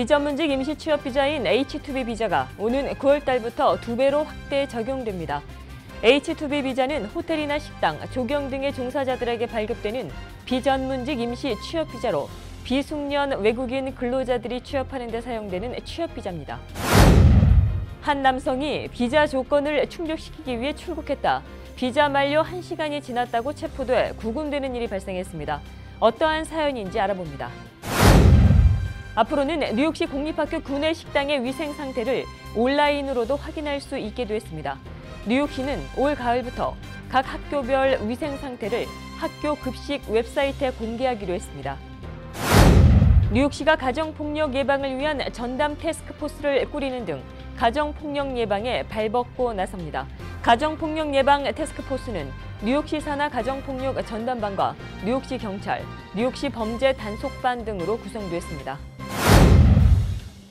비전문직 임시 취업 비자인 H-2B 비자가 오는 9월 달부터 2배로 확대 적용됩니다. H-2B 비자는 호텔이나 식당, 조경 등의 종사자들에게 발급되는 비전문직 임시 취업 비자로 비숙련 외국인 근로자들이 취업하는 데 사용되는 취업 비자입니다. 한 남성이 비자 조건을 충족시키기 위해 출국했다. 비자 만료 1시간이 지났다고 체포돼 구금되는 일이 발생했습니다. 어떠한 사연인지 알아봅니다. 앞으로는 뉴욕시 공립학교 구내 식당의 위생 상태를 온라인으로도 확인할 수 있게 됐습니다. 뉴욕시는 올 가을부터 각 학교별 위생 상태를 학교 급식 웹사이트에 공개하기로 했습니다. 뉴욕시가 가정폭력 예방을 위한 전담 태스크포스를 꾸리는 등 가정폭력 예방에 발벗고 나섭니다. 가정폭력 예방 태스크포스는 뉴욕시 산하 가정폭력 전담반과 뉴욕시 경찰, 뉴욕시 범죄 단속반 등으로 구성됐습니다.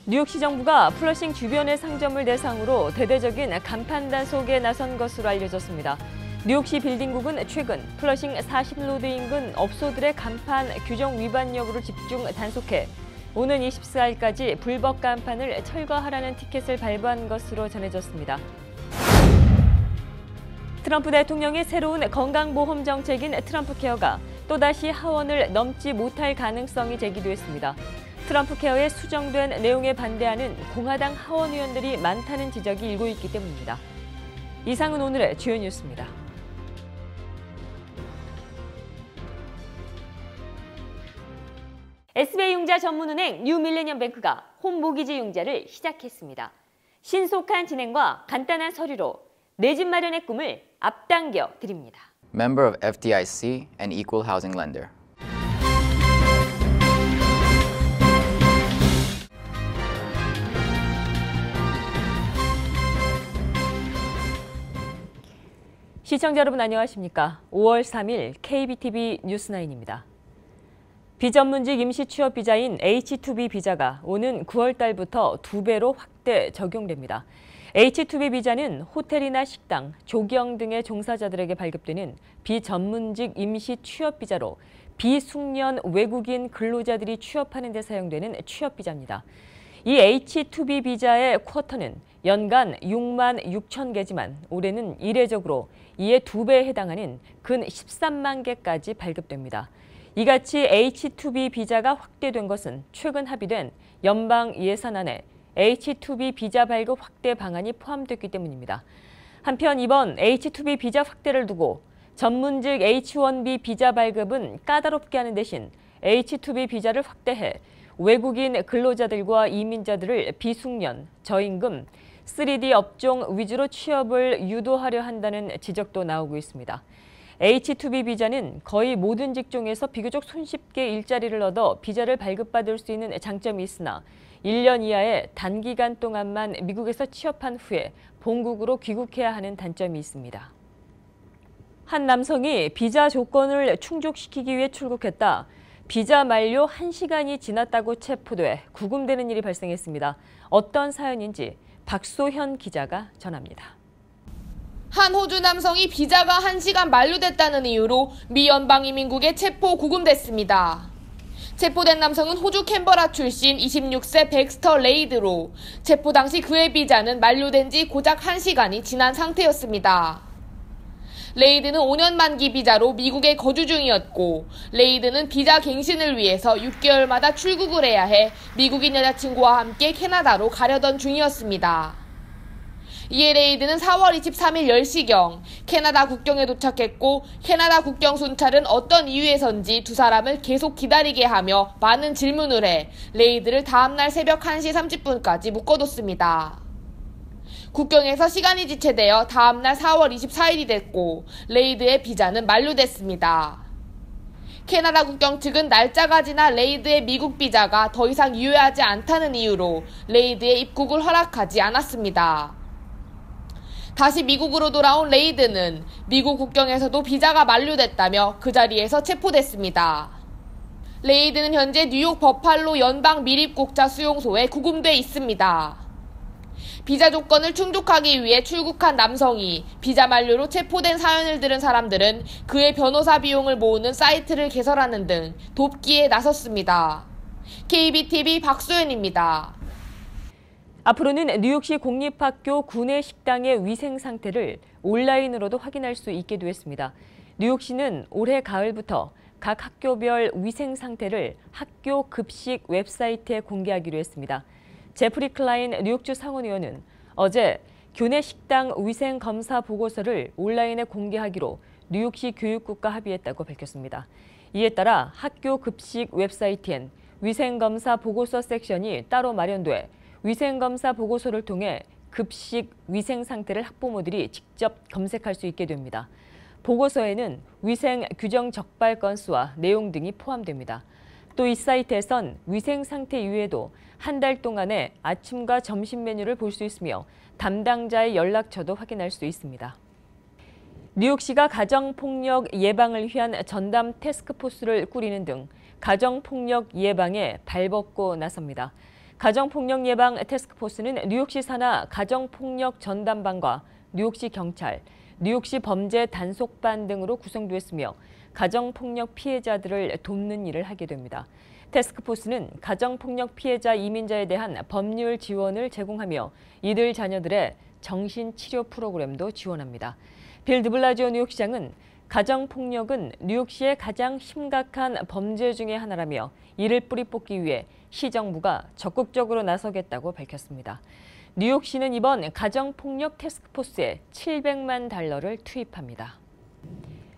뉴욕시 정부가 플러싱 주변의 상점을 대상으로 대대적인 간판 단속에 나선 것으로 알려졌습니다. 뉴욕시 빌딩국은 최근 플러싱 40로드 인근 업소들의 간판 규정 위반 여부를 집중 단속해 오는 24일까지 불법 간판을 철거하라는 티켓을 발부한 것으로 전해졌습니다. 트럼프 대통령의 새로운 건강보험 정책인 트럼프 케어가 또다시 하원을 넘지 못할 가능성이 제기됐습니다. 트럼프 케어에 수정된 내용에 반대하는 공화당 하원 의원들이 많다는 지적이 일고 있기 때문입니다. 이상은 오늘의 주요 뉴스입니다. SBI 융자 전문은행 뉴밀레니엄뱅크가 홈모기지 융자를 시작했습니다. 신속한 진행과 간단한 서류로 내 집 마련의 꿈을 앞당겨 드립니다. Member of FDIC and Equal Housing Lender. 시청자 여러분 안녕하십니까? 5월 3일 KBTV 뉴스9입니다. 비전문직 임시 취업 비자인 H-2B 비자가 오는 9월 달부터 2배로 확대 적용됩니다. H-2B 비자는 호텔이나 식당, 조경 등의 종사자들에게 발급되는 비전문직 임시 취업 비자로 비숙련 외국인 근로자들이 취업하는 데 사용되는 취업 비자입니다. 이 H-2B 비자의 쿼터는 연간 6만 6천 개지만 올해는 이례적으로 이에 2배에 해당하는 근 13만 개까지 발급됩니다. 이같이 H-2B 비자가 확대된 것은 최근 합의된 연방 예산안에 H-2B 비자 발급 확대 방안이 포함됐기 때문입니다. 한편 이번 H-2B 비자 확대를 두고 전문직 H-1B 비자 발급은 까다롭게 하는 대신 H-2B 비자를 확대해 외국인 근로자들과 이민자들을 비숙련, 저임금, 3D 업종 위주로 취업을 유도하려 한다는 지적도 나오고 있습니다. H-2B 비자는 거의 모든 직종에서 비교적 손쉽게 일자리를 얻어 비자를 발급받을 수 있는 장점이 있으나 1년 이하의 단기간 동안만 미국에서 취업한 후에 본국으로 귀국해야 하는 단점이 있습니다. 한 남성이 비자 조건을 충족시키기 위해 출국했다. 비자 만료 1시간이 지났다고 체포돼 구금되는 일이 발생했습니다. 어떤 사연인지 박소현 기자가 전합니다. 한 호주 남성이 비자가 1시간 만료됐다는 이유로 미 연방이민국에 체포 구금됐습니다. 체포된 남성은 호주 캔버라 출신 26세 백스터 레이드로 체포 당시 그의 비자는 만료된 지 고작 1시간이 지난 상태였습니다. 레이드는 5년 만기 비자로 미국에 거주 중이었고 레이드는 비자 갱신을 위해서 6개월마다 출국을 해야 해 미국인 여자친구와 함께 캐나다로 가려던 중이었습니다. 이에 레이드는 4월 23일 10시경 캐나다 국경에 도착했고 캐나다 국경 순찰은 어떤 이유에선지 두 사람을 계속 기다리게 하며 많은 질문을 해 레이드를 다음날 새벽 1시 30분까지 묶어뒀습니다. 국경에서 시간이 지체되어 다음날 4월 24일이 됐고 레이드의 비자는 만료됐습니다. 캐나다 국경 측은 날짜가 지나 레이드의 미국 비자가 더 이상 유효하지 않다는 이유로 레이드의 입국을 허락하지 않았습니다. 다시 미국으로 돌아온 레이드는 미국 국경에서도 비자가 만료됐다며 그 자리에서 체포됐습니다. 레이드는 현재 뉴욕 버팔로 연방 미립국자 수용소에 구금돼 있습니다. 비자 조건을 충족하기 위해 출국한 남성이 비자 만료로 체포된 사연을 들은 사람들은 그의 변호사 비용을 모으는 사이트를 개설하는 등 돕기에 나섰습니다. KBTV 박소연입니다. 앞으로는 뉴욕시 공립학교 구내 식당의 위생 상태를 온라인으로도 확인할 수 있게 되었습니다. 뉴욕시는 올해 가을부터 각 학교별 위생 상태를 학교 급식 웹사이트에 공개하기로 했습니다. 제프리 클라인 뉴욕주 상원의원은 어제 교내 식당 위생 검사 보고서를 온라인에 공개하기로 뉴욕시 교육국과 합의했다고 밝혔습니다. 이에 따라 학교 급식 웹사이트엔 위생검사 보고서 섹션이 따로 마련돼 위생검사 보고서를 통해 급식 위생 상태를 학부모들이 직접 검색할 수 있게 됩니다. 보고서에는 위생 규정 적발 건수와 내용 등이 포함됩니다. 또 이 사이트에선 위생 상태 이외에도 한 달 동안의 아침과 점심 메뉴를 볼 수 있으며 담당자의 연락처도 확인할 수 있습니다. 뉴욕시가 가정폭력 예방을 위한 전담 태스크포스를 꾸리는 등 가정폭력 예방에 발벗고 나섭니다. 가정폭력 예방 태스크포스는 뉴욕시 산하 가정폭력 전담반과 뉴욕시 경찰, 뉴욕시 범죄 단속반 등으로 구성되었으며 가정폭력 피해자들을 돕는 일을 하게 됩니다. 태스크포스는 가정폭력 피해자 이민자에 대한 법률 지원을 제공하며 이들 자녀들의 정신치료 프로그램도 지원합니다. 빌 드블라지오 뉴욕시장은 가정폭력은 뉴욕시의 가장 심각한 범죄 중의 하나라며 이를 뿌리 뽑기 위해 시정부가 적극적으로 나서겠다고 밝혔습니다. 뉴욕시는 이번 가정폭력 태스크포스에 $700만 투입합니다.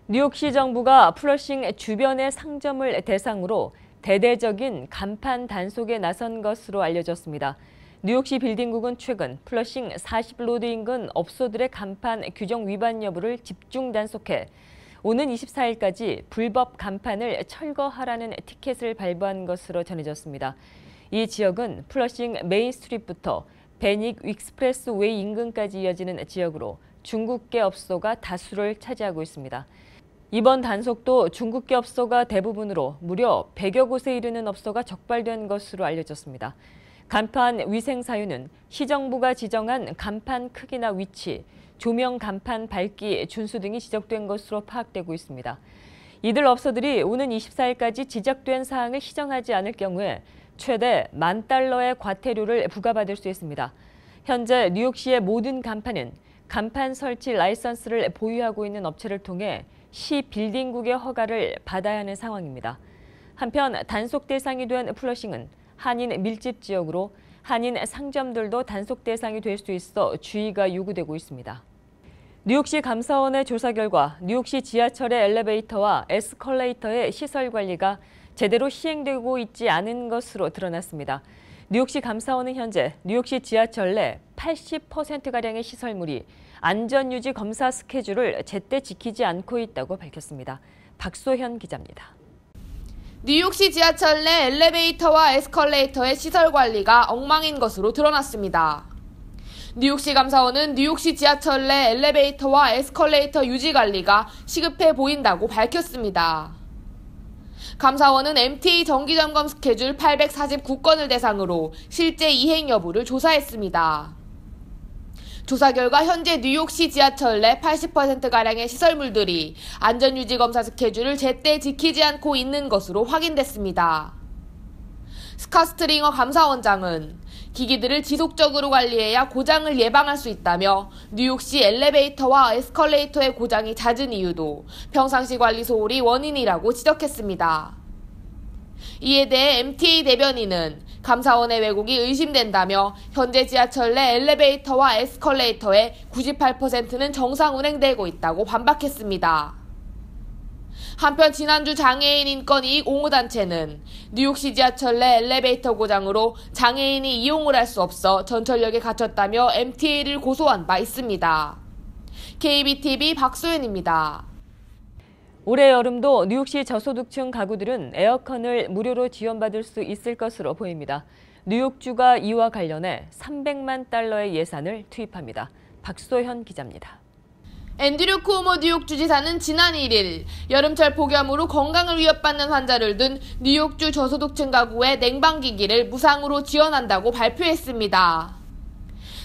뉴욕시 정부가 플러싱 주변의 상점을 대상으로 대대적인 간판 단속에 나선 것으로 알려졌습니다. 뉴욕시 빌딩국은 최근 플러싱 40로드 인근 업소들의 간판 규정 위반 여부를 집중 단속해 오는 24일까지 불법 간판을 철거하라는 티켓을 발부한 것으로 전해졌습니다. 이 지역은 플러싱 메인 스트리트부터 베닉 익스프레스 웨이 인근까지 이어지는 지역으로 중국계 업소가 다수를 차지하고 있습니다. 이번 단속도 중국계 업소가 대부분으로 무려 100여 곳에 이르는 업소가 적발된 것으로 알려졌습니다. 간판 위생 사유는 시정부가 지정한 간판 크기나 위치, 조명 간판 밝기 준수 등이 지적된 것으로 파악되고 있습니다. 이들 업소들이 오는 24일까지 지적된 사항을 시정하지 않을 경우에 최대 $10,000의 과태료를 부과받을 수 있습니다. 현재 뉴욕시의 모든 간판은 간판 설치 라이선스를 보유하고 있는 업체를 통해 시 빌딩국의 허가를 받아야 하는 상황입니다. 한편 단속 대상이 된 플러싱은 한인 밀집 지역으로 한인 상점들도 단속 대상이 될 수 있어 주의가 요구되고 있습니다. 뉴욕시 감사원의 조사 결과 뉴욕시 지하철의 엘리베이터와 에스컬레이터의 시설 관리가 제대로 시행되고 있지 않은 것으로 드러났습니다. 뉴욕시 감사원은 현재 뉴욕시 지하철 내 80%가량의 시설물이 안전유지 검사 스케줄을 제때 지키지 않고 있다고 밝혔습니다. 박소현 기자입니다. 뉴욕시 지하철 내 엘리베이터와 에스컬레이터의 시설 관리가 엉망인 것으로 드러났습니다. 뉴욕시 감사원은 뉴욕시 지하철 내 엘리베이터와 에스컬레이터 유지 관리가 시급해 보인다고 밝혔습니다. 감사원은 MTA 정기점검 스케줄 849건을 대상으로 실제 이행 여부를 조사했습니다. 조사 결과 현재 뉴욕시 지하철 내 80%가량의 시설물들이 안전유지검사 스케줄을 제때 지키지 않고 있는 것으로 확인됐습니다. 스캇 스트링어 감사원장은 기기들을 지속적으로 관리해야 고장을 예방할 수 있다며 뉴욕시 엘리베이터와 에스컬레이터의 고장이 잦은 이유도 평상시 관리 소홀이 원인이라고 지적했습니다. 이에 대해 MTA 대변인은 감사원의 왜곡이 의심된다며 현재 지하철 내 엘리베이터와 에스컬레이터의 98%는 정상 운행되고 있다고 반박했습니다. 한편 지난주 장애인 인권 이익 옹호단체는 뉴욕시 지하철 내 엘리베이터 고장으로 장애인이 이용을 할 수 없어 전철역에 갇혔다며 MTA를 고소한 바 있습니다. KBTV 박소연입니다. 올해 여름도 뉴욕시 저소득층 가구들은 에어컨을 무료로 지원받을 수 있을 것으로 보입니다. 뉴욕주가 이와 관련해 $300만 예산을 투입합니다. 박소현 기자입니다. 앤드류 쿠오모 뉴욕주 지사는 지난 1일 여름철 폭염으로 건강을 위협받는 환자를 둔 뉴욕주 저소득층 가구의 냉방기기를 무상으로 지원한다고 발표했습니다.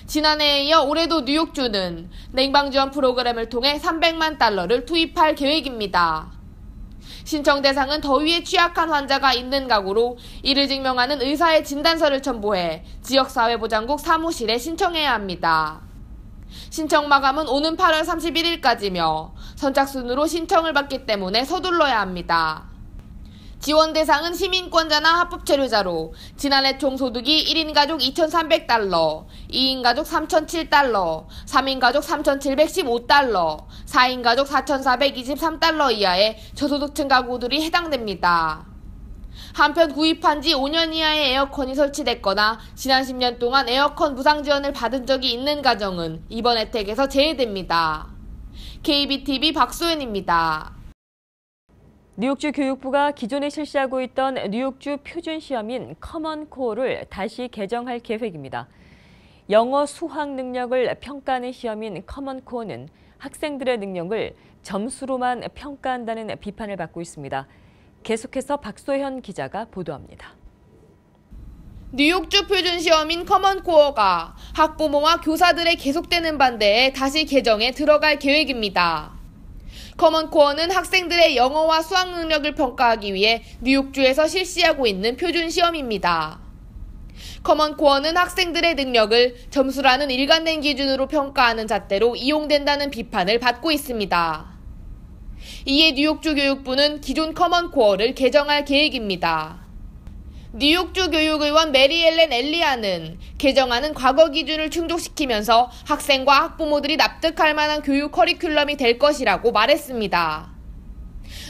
지난해에 이어 올해도 뉴욕주는 냉방 지원 프로그램을 통해 $300만 투입할 계획입니다. 신청 대상은 더위에 취약한 환자가 있는 가구로 이를 증명하는 의사의 진단서를 첨부해 지역사회보장국 사무실에 신청해야 합니다. 신청 마감은 오는 8월 31일까지며 선착순으로 신청을 받기 때문에 서둘러야 합니다. 지원 대상은 시민권자나 합법체류자로 지난해 총소득이 1인 가족 2,300달러, 2인 가족 3,007달러, 3인 가족 3,715달러, 4인 가족 4,423달러 이하의 저소득층 가구들이 해당됩니다. 한편 구입한 지 5년 이하의 에어컨이 설치됐거나 지난 10년 동안 에어컨 무상 지원을 받은 적이 있는 가정은 이번 혜택에서 제외됩니다. KBTV 박소연입니다. 뉴욕주 교육부가 기존에 실시하고 있던 뉴욕주 표준 시험인 커먼 코어를 다시 개정할 계획입니다. 영어 수학 능력을 평가하는 시험인 커먼 코어는 학생들의 능력을 점수로만 평가한다는 비판을 받고 있습니다. 계속해서 박소현 기자가 보도합니다. 뉴욕주 표준 시험인 커먼 코어가 학부모와 교사들의 계속되는 반대에 다시 개정에 들어갈 계획입니다. 커먼 코어는 학생들의 영어와 수학 능력을 평가하기 위해 뉴욕주에서 실시하고 있는 표준 시험입니다. 커먼 코어는 학생들의 능력을 점수라는 일관된 기준으로 평가하는 잣대로 이용된다는 비판을 받고 있습니다. 이에 뉴욕주 교육부는 기존 커먼 코어를 개정할 계획입니다. 뉴욕주 교육의원 메리엘렌 엘리아는 개정안은 과거 기준을 충족시키면서 학생과 학부모들이 납득할 만한 교육 커리큘럼이 될 것이라고 말했습니다.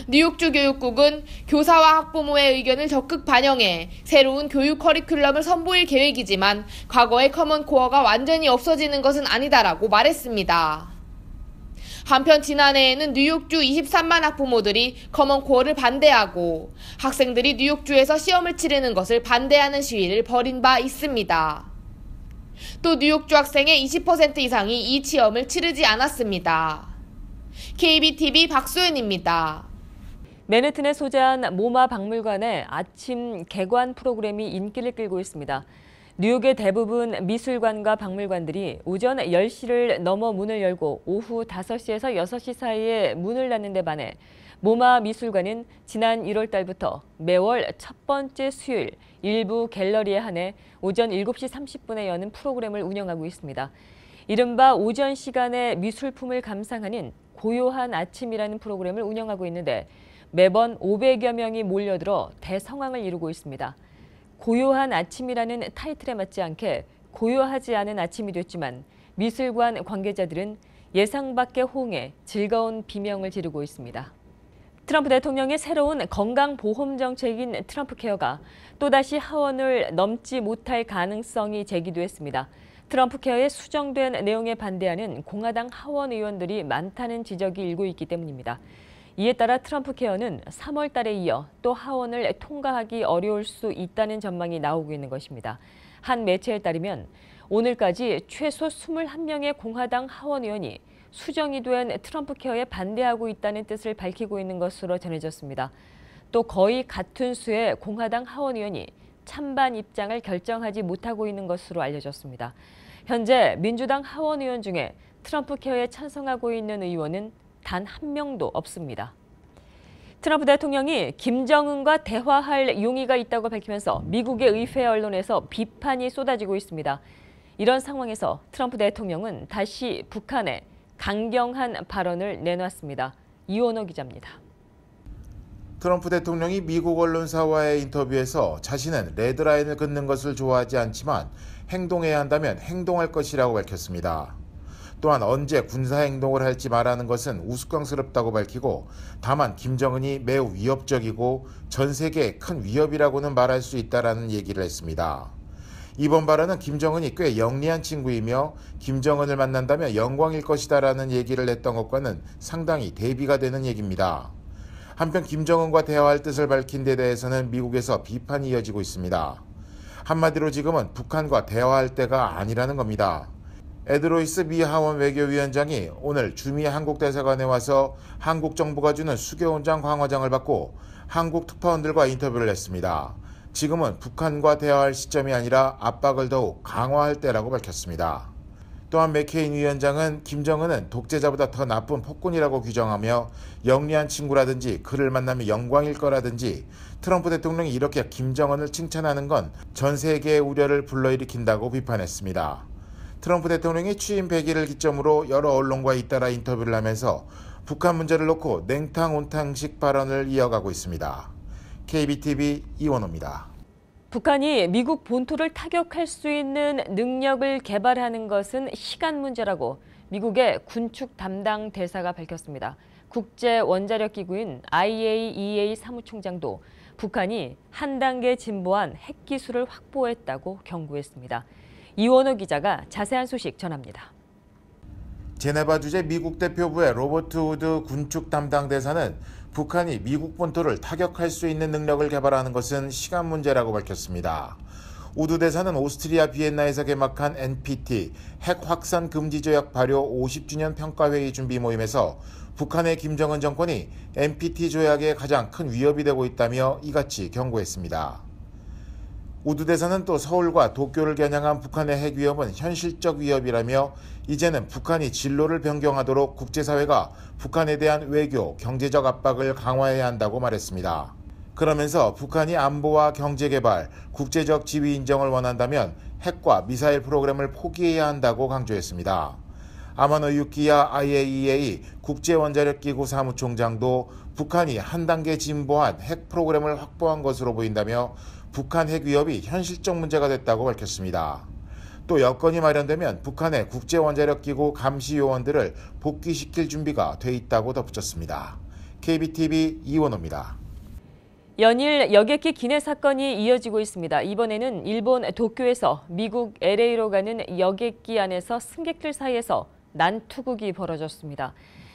뉴욕주 교육국은 교사와 학부모의 의견을 적극 반영해 새로운 교육 커리큘럼을 선보일 계획이지만 과거의 커먼 코어가 완전히 없어지는 것은 아니다라고 말했습니다. 한편 지난해에는 뉴욕주 23만 학부모들이 커먼 코어를 반대하고 학생들이 뉴욕주에서 시험을 치르는 것을 반대하는 시위를 벌인 바 있습니다. 또 뉴욕주 학생의 20% 이상이 이 시험을 치르지 않았습니다. KBTV 박소연입니다. 맨해튼에 소재한 모마 박물관의 아침 개관 프로그램이 인기를 끌고 있습니다. 뉴욕의 대부분 미술관과 박물관들이 오전 10시를 넘어 문을 열고 오후 5시에서 6시 사이에 문을 닫는 데 반해 모마 미술관은 지난 1월 달부터 매월 첫 번째 수요일 일부 갤러리에 한해 오전 7시 30분에 여는 프로그램을 운영하고 있습니다. 이른바 오전 시간에 미술품을 감상하는 고요한 아침이라는 프로그램을 운영하고 있는데 매번 500여 명이 몰려들어 대성황을 이루고 있습니다. 고요한 아침이라는 타이틀에 맞지 않게 고요하지 않은 아침이 됐지만 미술관 관계자들은 예상 밖의 호응에 즐거운 비명을 지르고 있습니다. 트럼프 대통령의 새로운 건강보험 정책인 트럼프 케어가 또다시 하원을 넘지 못할 가능성이 제기됐습니다. 트럼프 케어에 수정된 내용에 반대하는 공화당 하원 의원들이 많다는 지적이 일고 있기 때문입니다. 이에 따라 트럼프 케어는 3월 달에 이어 또 하원을 통과하기 어려울 수 있다는 전망이 나오고 있는 것입니다. 한 매체에 따르면 오늘까지 최소 21명의 공화당 하원 의원이 수정이 된 트럼프 케어에 반대하고 있다는 뜻을 밝히고 있는 것으로 전해졌습니다. 또 거의 같은 수의 공화당 하원 의원이 찬반 입장을 결정하지 못하고 있는 것으로 알려졌습니다. 현재 민주당 하원 의원 중에 트럼프 케어에 찬성하고 있는 의원은 단 한 명도 없습니다. 트럼프 대통령이 김정은과 대화할 용의가 있다고 밝히면서 미국의 의회 언론에서 비판이 쏟아지고 있습니다. 이런 상황에서 트럼프 대통령은 다시 북한에 강경한 발언을 내놨습니다. 이원호 기자입니다. 트럼프 대통령이 미국 언론사와의 인터뷰에서 자신은 레드라인을 긋는 것을 좋아하지 않지만 행동해야 한다면 행동할 것이라고 밝혔습니다. 또한 언제 군사행동을 할지 말하는 것은 우스꽝스럽다고 밝히고 다만 김정은이 매우 위협적이고 전 세계의 큰 위협이라고는 말할 수 있다라는 얘기를 했습니다. 이번 발언은 김정은이 꽤 영리한 친구이며 김정은을 만난다면 영광일 것이다라는 얘기를 했던 것과는 상당히 대비가 되는 얘기입니다. 한편 김정은과 대화할 뜻을 밝힌 데 대해서는 미국에서 비판이 이어지고 있습니다. 한마디로 지금은 북한과 대화할 때가 아니라는 겁니다. 에드 로이스 미 하원 외교위원장이 오늘 주미 한국대사관에 와서 한국 정부가 주는 수교훈장 강화장을 받고 한국 특파원들과 인터뷰를 했습니다. 지금은 북한과 대화할 시점이 아니라 압박을 더욱 강화할 때라고 밝혔습니다. 또한 맥케인 위원장은 김정은은 독재자보다 더 나쁜 폭군이라고 규정하며 영리한 친구라든지 그를 만나면 영광일 거라든지 트럼프 대통령이 이렇게 김정은을 칭찬하는 건 전 세계의 우려를 불러일으킨다고 비판했습니다. 트럼프 대통령이 취임 100일을 기점으로 여러 언론과 잇따라 인터뷰를 하면서 북한 문제를 놓고 냉탕 온탕식 발언을 이어가고 있습니다. KBTV 이원호입니다. 북한이 미국 본토를 타격할 수 있는 능력을 개발하는 것은 시간 문제라고 미국의 군축 담당 대사가 밝혔습니다. 국제원자력기구인 IAEA 사무총장도 북한이 한 단계 진보한 핵기술을 확보했다고 경고했습니다. 이원호 기자가 자세한 소식 전합니다. 제네바 주재 미국 대표부의 로버트 우드 군축 담당 대사는 북한이 미국 본토를 타격할 수 있는 능력을 개발하는 것은 시간 문제라고 밝혔습니다. 우드 대사는 오스트리아 비엔나에서 개막한 NPT 핵 확산 금지 조약 발효 50주년 평가회의 준비 모임에서 북한의 김정은 정권이 NPT 조약의 가장 큰 위협이 되고 있다며 이같이 경고했습니다. 우드 대사는 또 서울과 도쿄를 겨냥한 북한의 핵 위협은 현실적 위협이라며 이제는 북한이 진로를 변경하도록 국제사회가 북한에 대한 외교, 경제적 압박을 강화해야 한다고 말했습니다. 그러면서 북한이 안보와 경제개발, 국제적 지위 인정을 원한다면 핵과 미사일 프로그램을 포기해야 한다고 강조했습니다. 아마노 유키야 IAEA 국제원자력기구 사무총장도 북한이 한 단계 진보한 핵 프로그램을 확보한 것으로 보인다며 북한 핵 위협이 현실적 문제가 됐다고 밝혔습니다. 또 여건이 마련되면 북한의 국제원자력기구 감시요원들을 복귀시킬 준비가 돼 있다고 덧붙였습니다. KBTV 이원호입니다. 연일 여객기 기내 사건이 이어지고 있습니다. 이번에는 일본 도쿄에서 미국 LA로 가는 여객기 안에서 승객들 사이에서 난투극이 벌어졌습니다.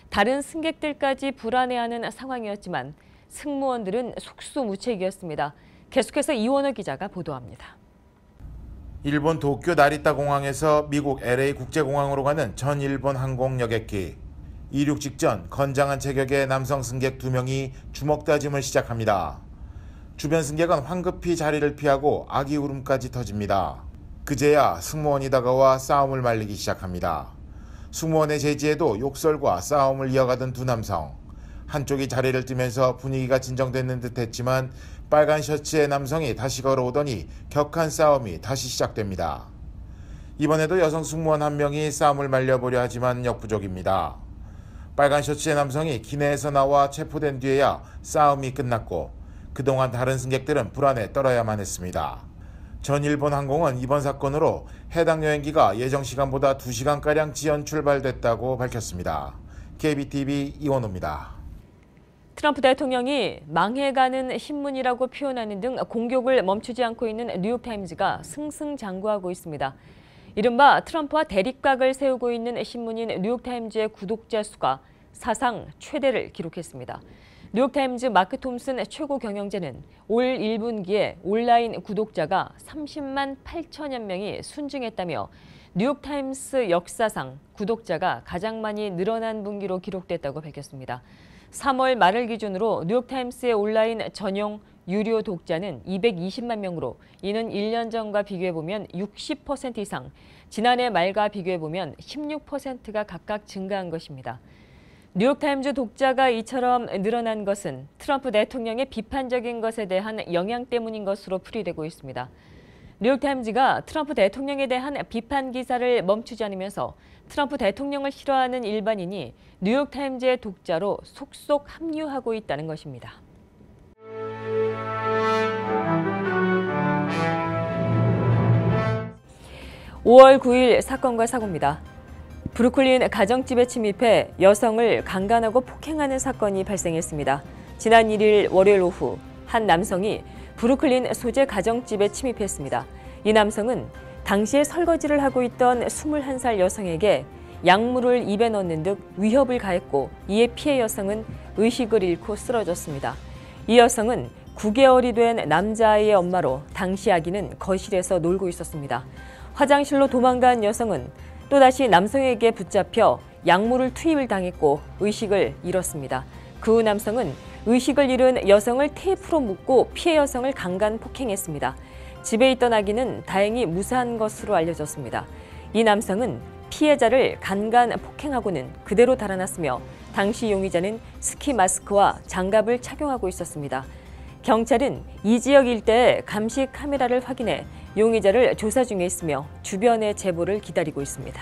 다른 승객들까지 불안해하는 상황이었지만 승무원들은 속수무책이었습니다. 계속해서 이원호 기자가 보도합니다. 일본 도쿄 나리타 공항에서 미국 LA 국제공항으로 가는 전 일본 항공 여객기. 이륙 직전 건장한 체격의 남성 승객 2명이 주먹 다짐을 시작합니다. 주변 승객은 황급히 자리를 피하고 아기 울음까지 터집니다. 그제야 승무원이 다가와 싸움을 말리기 시작합니다. 승무원의 제지에도 욕설과 싸움을 이어가던 두 남성. 한쪽이 자리를 뜨면서 분위기가 진정되는 듯 했지만 빨간 셔츠의 남성이 다시 걸어오더니 격한 싸움이 다시 시작됩니다. 이번에도 여성 승무원 한 명이 싸움을 말려보려 하지만 역부족입니다. 빨간 셔츠의 남성이 기내에서 나와 체포된 뒤에야 싸움이 끝났고 그동안 다른 승객들은 불안에 떨어야만 했습니다. 전 일본 항공은 이번 사건으로 해당 여행기가 예정 시간보다 2시간가량 지연 출발됐다고 밝혔습니다. KBTV 이원호입니다. 트럼프 대통령이 망해가는 신문이라고 표현하는 등 공격을 멈추지 않고 있는 뉴욕타임즈가 승승장구하고 있습니다. 이른바 트럼프와 대립각을 세우고 있는 신문인 뉴욕타임즈의 구독자 수가 사상 최대를 기록했습니다. 뉴욕타임즈 마크 톰슨 최고 경영자는 올 1분기에 온라인 구독자가 30만 8천여 명이 순증했다며 뉴욕타임스 역사상 구독자가 가장 많이 늘어난 분기로 기록됐다고 밝혔습니다. 3월 말을 기준으로 뉴욕타임스의 온라인 전용 유료 독자는 220만 명으로 이는 1년 전과 비교해보면 60% 이상, 지난해 말과 비교해보면 16%가 각각 증가한 것입니다. 뉴욕타임즈 독자가 이처럼 늘어난 것은 트럼프 대통령의 비판적인 것에 대한 영향 때문인 것으로 풀이되고 있습니다. 뉴욕타임즈가 트럼프 대통령에 대한 비판 기사를 멈추지 않으면서 트럼프 대통령을 싫어하는 일반인이 뉴욕타임즈의 독자로 속속 합류하고 있다는 것입니다. (5월 9일) 사건과 사고입니다. 브루클린 가정집에 침입해 여성을 강간하고 폭행하는 사건이 발생했습니다. 지난 1일 월요일 오후 한 남성이 브루클린 소재 가정집에 침입했습니다. 이 남성은 당시에 설거지를 하고 있던 21살 여성에게 약물을 입에 넣는 등 위협을 가했고 이에 피해 여성은 의식을 잃고 쓰러졌습니다. 이 여성은 9개월이 된 남자아이의 엄마로 당시 아기는 거실에서 놀고 있었습니다. 화장실로 도망간 여성은 또다시 남성에게 붙잡혀 약물을 투입을 당했고 의식을 잃었습니다. 그 후 남성은 의식을 잃은 여성을 테이프로 묶고 피해 여성을 강간 폭행했습니다. 집에 있던 아기는 다행히 무사한 것으로 알려졌습니다. 이 남성은 피해자를 간간 폭행하고는 그대로 달아났으며 당시 용의자는 스키 마스크와 장갑을 착용하고 있었습니다. 경찰은 이 지역 일대의 감시 카메라를 확인해 용의자를 조사 중에 있으며 주변의 제보를 기다리고 있습니다.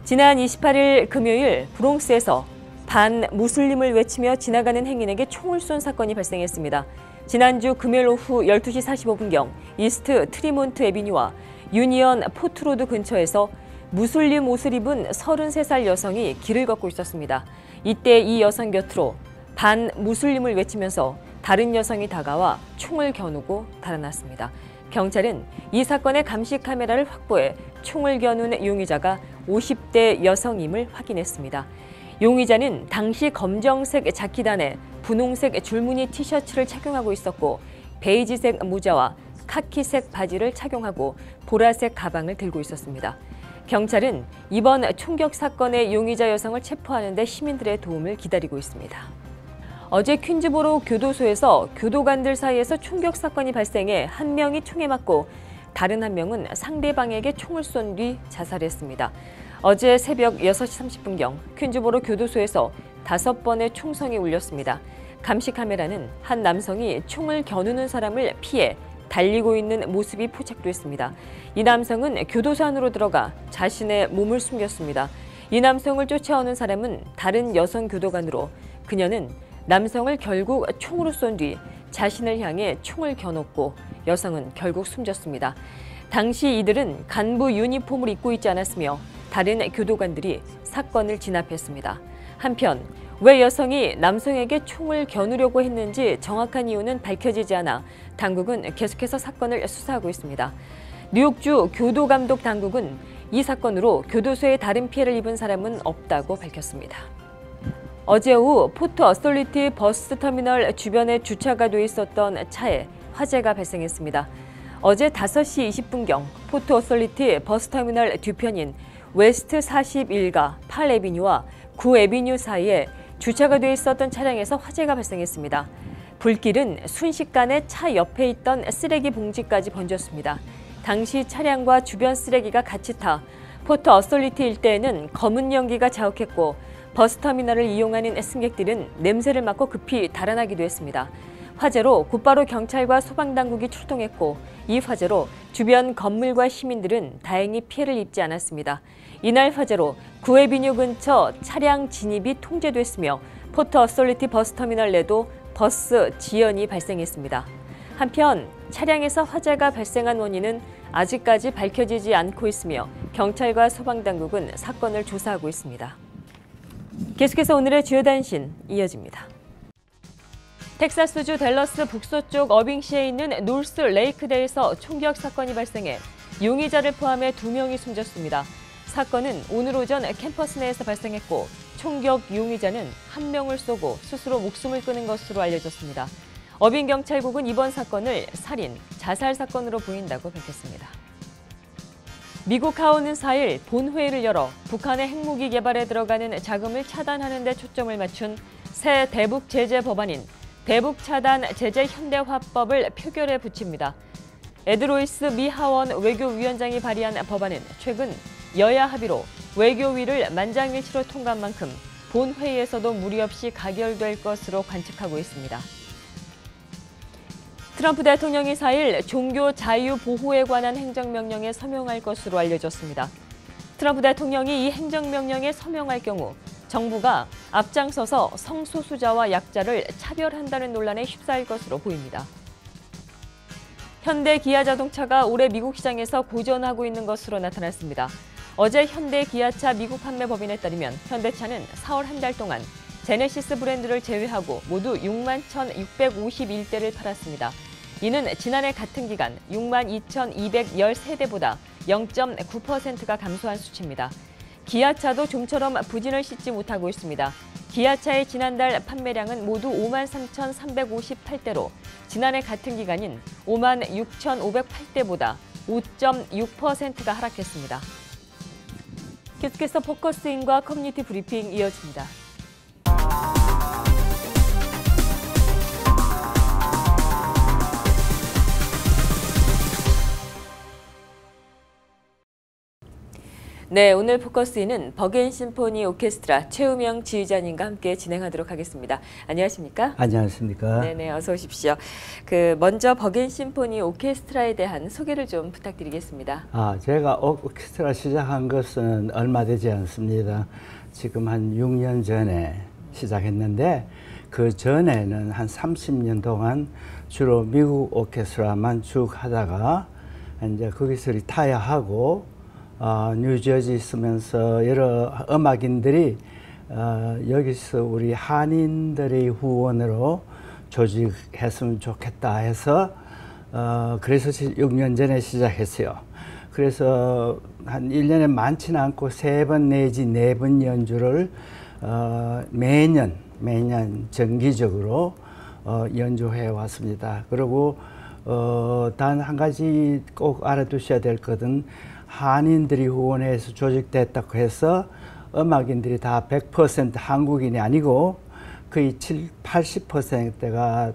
지난 28일 금요일 브롱스에서 반무슬림을 외치며 지나가는 행인에게 총을 쏜 사건이 발생했습니다. 지난주 금요일 오후 12시 45분경 이스트 트리몬트 애비뉴와 유니언 포트로드 근처에서 무슬림 옷을 입은 33살 여성이 길을 걷고 있었습니다. 이때 이 여성 곁으로 반무슬림을 외치면서 다른 여성이 다가와 총을 겨누고 달아났습니다. 경찰은 이 사건의 감시 카메라를 확보해 총을 겨눈 용의자가 50대 여성임을 확인했습니다. 용의자는 당시 검정색 자켓 안에 분홍색 줄무늬 티셔츠를 착용하고 있었고 베이지색 모자와 카키색 바지를 착용하고 보라색 가방을 들고 있었습니다. 경찰은 이번 총격 사건의 용의자 여성을 체포하는 데 시민들의 도움을 기다리고 있습니다. 어제 퀸즈보로 교도소에서 교도관들 사이에서 총격 사건이 발생해 한 명이 총에 맞고 다른 한 명은 상대방에게 총을 쏜 뒤 자살했습니다. 어제 새벽 6시 30분경 퀸즈보로 교도소에서 5번의 총성이 울렸습니다. 감시 카메라는 한 남성이 총을 겨누는 사람을 피해 달리고 있는 모습이 포착됐습니다. 이 남성은 교도소 안으로 들어가 자신의 몸을 숨겼습니다. 이 남성을 쫓아오는 사람은 다른 여성 교도관으로 그녀는 남성을 결국 총으로 쏜 뒤 자신을 향해 총을 겨눴고 여성은 결국 숨졌습니다. 당시 이들은 간부 유니폼을 입고 있지 않았으며 다른 교도관들이 사건을 진압했습니다. 한편 왜 여성이 남성에게 총을 겨누려고 했는지 정확한 이유는 밝혀지지 않아 당국은 계속해서 사건을 수사하고 있습니다. 뉴욕주 교도감독 당국은 이 사건으로 교도소에 다른 피해를 입은 사람은 없다고 밝혔습니다. 어제 오후 포트 어솔리티 버스 터미널 주변에 주차가 돼 있었던 차에 화재가 발생했습니다. 어제 5시 20분경 포트 어솔리티 버스 터미널 뒤편인 웨스트 41가 8에비뉴와 9에비뉴 사이에 주차가 돼 있었던 차량에서 화재가 발생했습니다. 불길은 순식간에 차 옆에 있던 쓰레기 봉지까지 번졌습니다. 당시 차량과 주변 쓰레기가 같이 타 포트 어솔리티 일대에는 검은 연기가 자욱했고 버스터미널을 이용하는 승객들은 냄새를 맡고 급히 달아나기도 했습니다. 화재로 곧바로 경찰과 소방당국이 출동했고 이 화재로 주변 건물과 시민들은 다행히 피해를 입지 않았습니다. 이날 화재로 9에비뉴 근처 차량 진입이 통제됐으며 포트 어솔리티 버스터미널 내도 버스 지연이 발생했습니다. 한편 차량에서 화재가 발생한 원인은 아직까지 밝혀지지 않고 있으며 경찰과 소방당국은 사건을 조사하고 있습니다. 계속해서 오늘의 주요 단신 이어집니다. 텍사스주 댈러스 북서쪽 어빙시에 있는 노스 레이크대에서 총격 사건이 발생해 용의자를 포함해 2명이 숨졌습니다. 사건은 오늘 오전 캠퍼스 내에서 발생했고 총격 용의자는 1명을 쏘고 스스로 목숨을 끊은 것으로 알려졌습니다. 어빙경찰국은 이번 사건을 살인, 자살 사건으로 보인다고 밝혔습니다. 미국 하원은 4일 본회의를 열어 북한의 핵무기 개발에 들어가는 자금을 차단하는 데 초점을 맞춘 새 대북 제재 법안인 대북 차단 제재 현대화법을 표결에 붙입니다. 에드 로이스 미 하원 외교위원장이 발의한 법안은 최근 여야 합의로 외교위를 만장일치로 통과한 만큼 본회의에서도 무리 없이 가결될 것으로 관측하고 있습니다. 트럼프 대통령이 4일 종교 자유 보호에 관한 행정명령에 서명할 것으로 알려졌습니다. 트럼프 대통령이 이 행정명령에 서명할 경우 정부가 앞장서서 성소수자와 약자를 차별한다는 논란에 휩싸일 것으로 보입니다. 현대 기아자동차가 올해 미국 시장에서 고전하고 있는 것으로 나타났습니다. 어제 현대 기아차 미국 판매 법인에 따르면 현대차는 4월 한 달 동안 제네시스 브랜드를 제외하고 모두 61,651대를 팔았습니다. 이는 지난해 같은 기간 62,213대보다 0.9%가 감소한 수치입니다. 기아차도 좀처럼 부진을 씻지 못하고 있습니다. 기아차의 지난달 판매량은 모두 53,358대로 지난해 같은 기간인 56,508대보다 5.6%가 하락했습니다. 계속해서 포커스인과 커뮤니티 브리핑 이어집니다. 네, 오늘 포커스는 버겐심포니 오케스트라 최우명 지휘자님과 함께 진행하도록 하겠습니다. 안녕하십니까? 안녕하십니까? 네네, 어서 오십시오. 먼저 버겐심포니 오케스트라에 대한 소개를 좀 부탁드리겠습니다. 제가 오케스트라 시작한 것은 얼마 되지 않습니다. 지금 한 6년 전에 시작했는데 그 전에는 한 30년 동안 주로 미국 오케스트라만 쭉 하다가 이제 거기서 리타이어하고 뉴저지 있으면서 여러 음악인들이 여기서 우리 한인들의 후원으로 조직했으면 좋겠다 해서 그래서 6년 전에 시작했어요. 그래서 한 1년에 많지는 않고 3번 내지 4번 연주를 매년 정기적으로 연주해 왔습니다. 그리고 단 한 가지 꼭 알아두셔야 될 것은 한인들이 후원해서 조직됐다고 해서 음악인들이 다 100% 한국인이 아니고 거의 80%가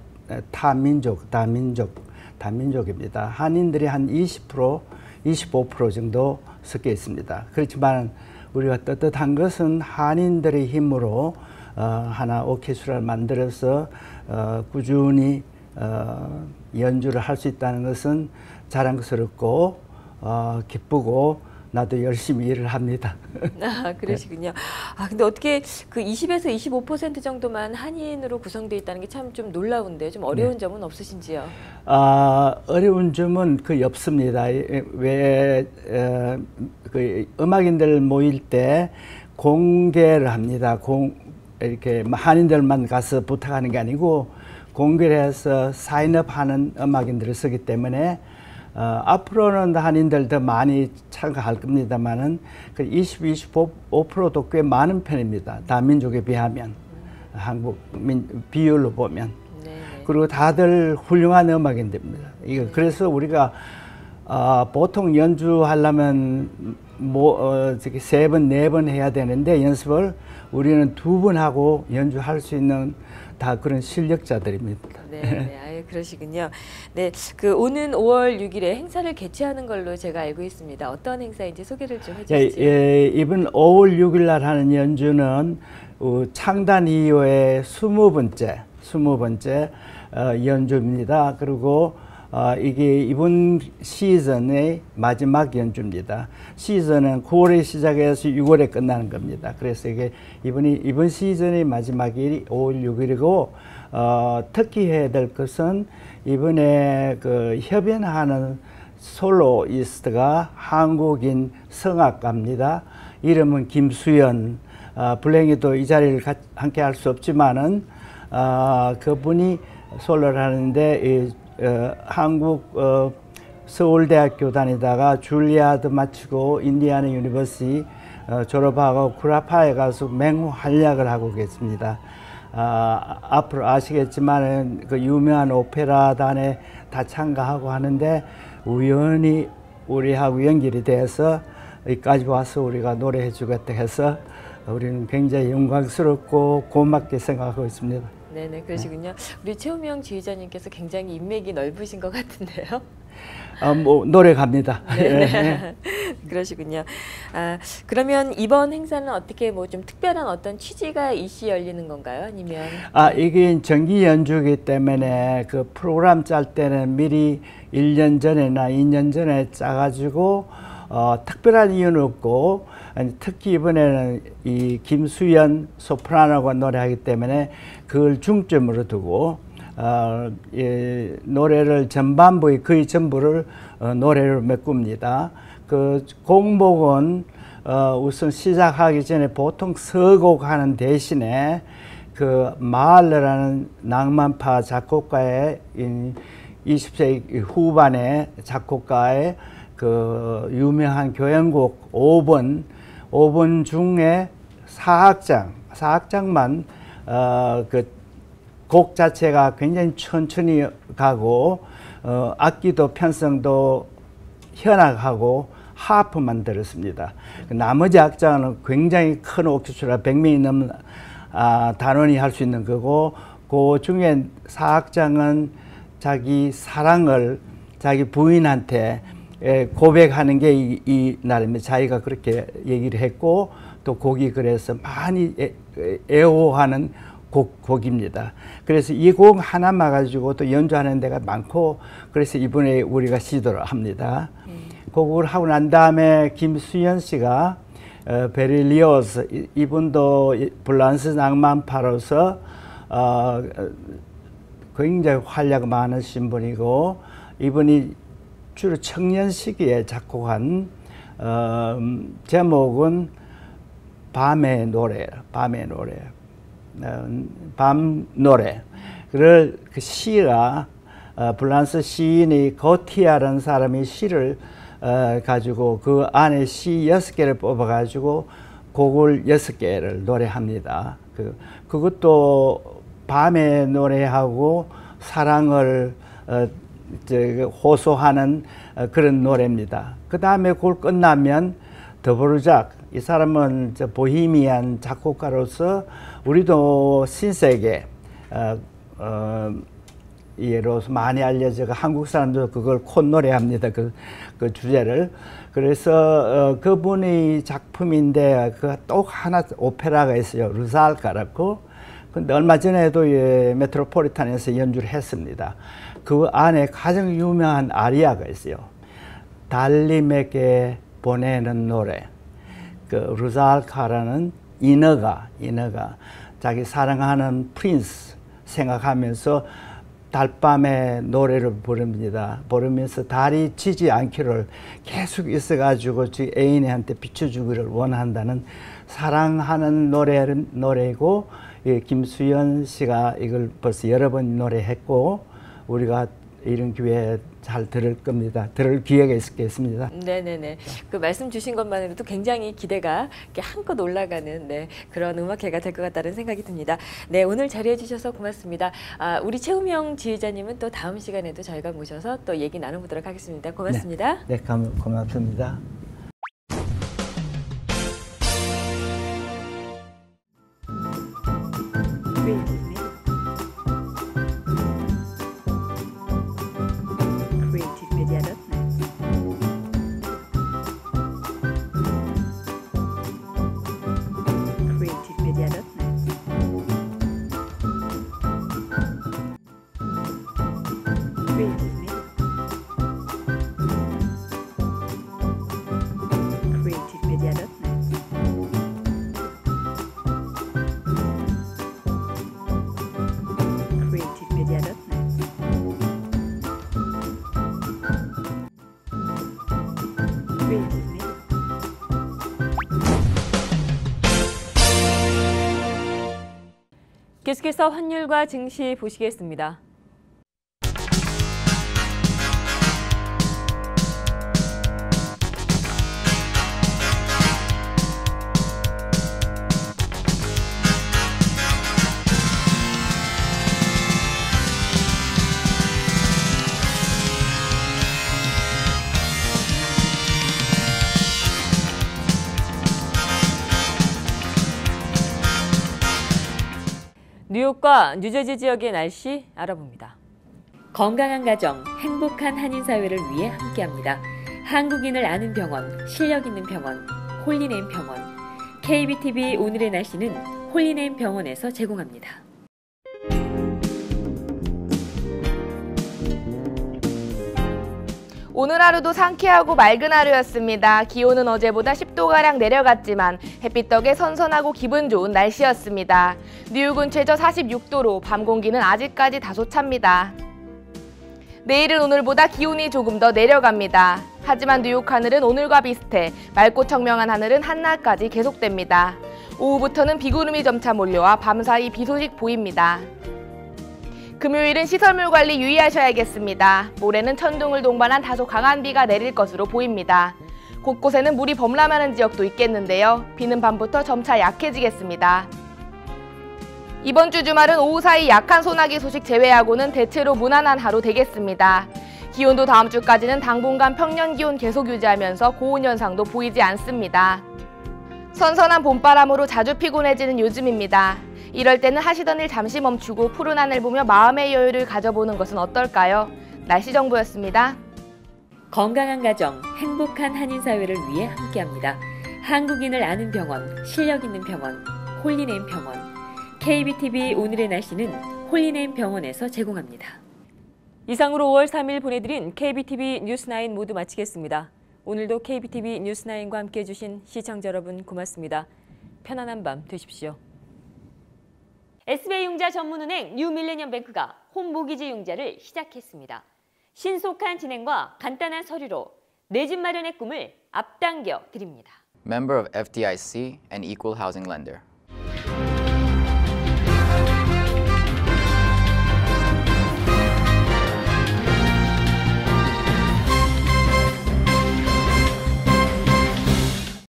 다민족입니다. 한인들이 한 20%, 25% 정도 섞여 있습니다. 그렇지만 우리가 떳떳한 것은 한인들의 힘으로 하나 오케스트라를 만들어서 꾸준히 연주를 할 수 있다는 것은 자랑스럽고 기쁘고 나도 열심히 일을 합니다. 그러시군요. 근데 어떻게 그 20에서 25% 정도만 한인으로 구성되어 있다는 게 참 좀 놀라운데 좀 어려운 점은 없으신지요? 어려운 점은 거의 없습니다. 왜 그 음악인들 모일 때 공개를 합니다. 이렇게 한인들만 가서 부탁하는 게 아니고 공개를 해서 사인업하는 음악인들을 쓰기 때문에 앞으로는 한인들 더 많이 참가할 겁니다만은 그 25%도 꽤 많은 편입니다. 다민족에 비하면 한국 비율로 보면. 네네. 그리고 다들 훌륭한 음악인들입니다. 그래서 우리가 보통 연주하려면 3번, 4번 해야 되는데 연습을 우리는 2번 하고 연주할 수 있는 다 그런 실력자들입니다. 네, 그러시군요. 네, 오는 5월 6일에 행사를 개최하는 걸로 제가 알고 있습니다. 어떤 행사인지 소개를 좀 해주시죠. 이번 5월 6일 날 하는 연주는 창단 이후에 20번째 연주입니다. 그리고 이게 이번 시즌의 마지막 연주입니다. 시즌은 9월에 시작해서 6월에 끝나는 겁니다. 그래서 이게 이번 시즌의 마지막이 5월 6일이고 특히 해야 될 것은 이번에 그 협연하는 솔로이스트가 한국인 성악가입니다. 이름은 김수연. 불행히도 이 자리를 함께 할 수 없지만은 그분이 솔로를 하는데 한국 서울대학교 다니다가 줄리아드 마치고 인디애나 유니버시티 졸업하고 구라파에 가서 맹호 활약을 하고 계십니다. 앞으로 아시겠지만 그 유명한 오페라단에 다 참가하고 하는데 우연히 우리하고 연결이 돼서 여기까지 와서 우리가 노래해 주겠다 해서 우리는 굉장히 영광스럽고 고맙게 생각하고 있습니다. 네네, 그러시군요. 우리 최우명 지휘자님께서 굉장히 인맥이 넓으신 것 같은데요. 노력합니다. 네. 그러시군요. 그러면 이번 행사는 어떻게 좀 특별한 어떤 취지가 이시 열리는 건가요? 아니면? 이게 정기 연주이기 때문에 그 프로그램 짤 때는 미리 1년 전에나 2년 전에 짜가지고 특별한 이유는 없고 특히 이번에는 이 김수연 소프라노가 노래하기 때문에 그걸 중점으로 두고 노래를 전반부의 거의 전부를 노래를 메꿉니다. 그 곡목은 우선 시작하기 전에 보통 서곡하는 대신에 그 마할러라는 낭만파 작곡가의 20세기 후반의 작곡가의 그 유명한 교향곡 5번 중에 4악장만 그 곡 자체가 굉장히 천천히 가고 악기도 편성도 현악하고 하프만 들었습니다. 나머지 악장은 굉장히 큰 오케스트라 100명이 넘는 단원이 할 수 있는 거고 그 중에 4악장은 자기 사랑을 자기 부인한테 고백하는 게 이 날입니다. 자기가 그렇게 얘기를 했고 또 곡이 그래서 많이 애호하는 곡입니다. 그래서 이 곡 하나만 가지고 또 연주하는 데가 많고 그래서 이번에 우리가 시도를 합니다. 곡을 하고 난 다음에 김수현 씨가 베릴리오스 이분도 블란스 낭만파로서 굉장히 활약 많으신 분이고 이분이 주로 청년 시기에 작곡한 제목은 밤의 노래. 밤 노래. 그 시가 블란스 시인이 거티아라는 사람이 시를 가지고 그 안에 시 6개를 뽑아가지고 곡을 6개를 노래합니다. 그것도 밤에 노래하고 사랑을 호소하는 그런 노래입니다. 그 다음에 그걸 끝나면 드보르작, 이 사람은 보헤미안 작곡가로서 우리도 신세계 예로서 많이 알려져 한국 사람도 그걸 콧노래합니다. 그 주제를. 그래서 그분의 작품인데 또 하나 오페라가 있어요. 루살카라고. 근데 얼마 전에도 메트로폴리탄에서 연주를 했습니다. 그 안에 가장 유명한 아리아가 있어요. 달님에게 보내는 노래. 그 루살카라는 인어가 자기 사랑하는 프린스 생각하면서 달밤에 노래를 부릅니다. 부르면서 달이 지지 않기를 계속 있어가지고 애인한테 비춰주기를 원한다는 사랑하는 노래고 김수현 씨가 이걸 벌써 여러 번 노래했고 우리가 이런 기회에 잘 들을 겁니다. 들을 기회가 있겠습니다. 네네네. 그 말씀 주신 것만으로도 굉장히 기대가 이렇게 한껏 올라가는 그런 음악회가 될 것 같다는 생각이 듭니다. 네, 오늘 자리해 주셔서 고맙습니다. 우리 최우명 지휘자님은 또 다음 시간에도 저희가 모셔서 또 얘기 나눠보도록 하겠습니다. 고맙습니다. 네, 고맙습니다. 계속해서 환율과 증시 보시겠습니다. 뉴욕과 뉴저지 지역의 날씨 알아봅니다. 건강한 가정, 행복한 한인사회를 위해 함께합니다. 한국인을 아는 병원, 실력 있는 병원, 홀리네임 병원. KBTV 오늘의 날씨는 홀리네임 병원에서 제공합니다. 오늘 하루도 상쾌하고 맑은 하루였습니다. 기온은 어제보다 10도가량 내려갔지만 햇빛 덕에 선선하고 기분 좋은 날씨였습니다. 뉴욕은 최저 46도로 밤 공기는 아직까지 다소 찹니다. 내일은 오늘보다 기온이 조금 더 내려갑니다. 하지만 뉴욕 하늘은 오늘과 비슷해 맑고 청명한 하늘은 한낮까지 계속됩니다. 오후부터는 비구름이 점차 몰려와 밤사이 비 소식 보입니다. 금요일은 시설물 관리 유의하셔야겠습니다. 모레는 천둥을 동반한 다소 강한 비가 내릴 것으로 보입니다. 곳곳에는 물이 범람하는 지역도 있겠는데요. 비는 밤부터 점차 약해지겠습니다. 이번 주 주말은 오후 사이 약한 소나기 소식 제외하고는 대체로 무난한 하루 되겠습니다. 기온도 다음 주까지는 당분간 평년 기온 계속 유지하면서 고온 현상도 보이지 않습니다. 선선한 봄바람으로 자주 피곤해지는 요즘입니다. 이럴 때는 하시던 일 잠시 멈추고 푸른 하늘 보며 마음의 여유를 가져보는 것은 어떨까요? 날씨 정보였습니다. 건강한 가정, 행복한 한인사회를 위해 함께합니다. 한국인을 아는 병원, 실력 있는 병원, 홀리네임 병원. KBTV 오늘의 날씨는 홀리네임 병원에서 제공합니다. 이상으로 5월 3일 보내드린 KBTV 뉴스9 모두 마치겠습니다. 오늘도 KBTV 뉴스9과 함께해 주신 시청자 여러분 고맙습니다. 편안한 밤 되십시오. SBI융자 전문은행 뉴밀레니엄뱅크가 홈모기지 융자를 시작했습니다. 신속한 진행과 간단한 서류로 내 집 마련의 꿈을 앞당겨 드립니다. Member of FDIC and equal housing lender.